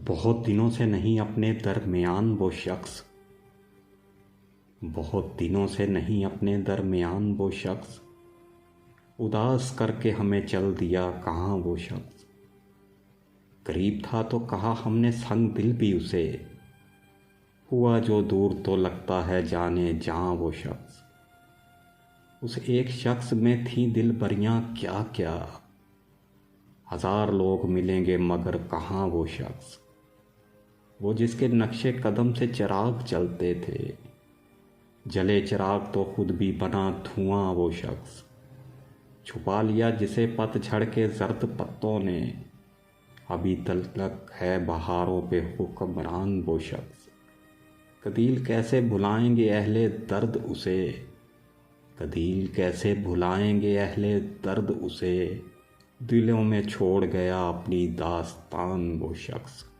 بہت دنوں سے نہیں اپنے درمیان وہ شخص، بہت دنوں سے نہیں اپنے درمیان وہ شخص، اداس کر کے ہمیں چل دیا کہاں وہ شخص۔ قریب تھا تو کہا ہم نے سنگ دل بھی اسے، ہوا جو دور تو لگتا ہے جانے جہاں وہ شخص۔ اس ایک شخص میں تھیں دل بریاں کیا کیا، ہزار لوگ ملیں گے مگر کہاں وہ شخص۔ وہ جس کے نقش قدم سے چراغ چلتے تھے، جلے چراغ تو خود بھی بنا دھواں وہ شخص۔ چھپا لیا جسے پت جھڑ کے زرد پتوں نے، ابھی تلک ہے بہاروں پہ حکمران وہ شخص۔ قدیل کیسے بھلائیں گے اہل درد اسے، قدیل کیسے بھلائیں گے اہل درد اسے، دلوں میں چھوڑ گیا اپنی داستان وہ شخص۔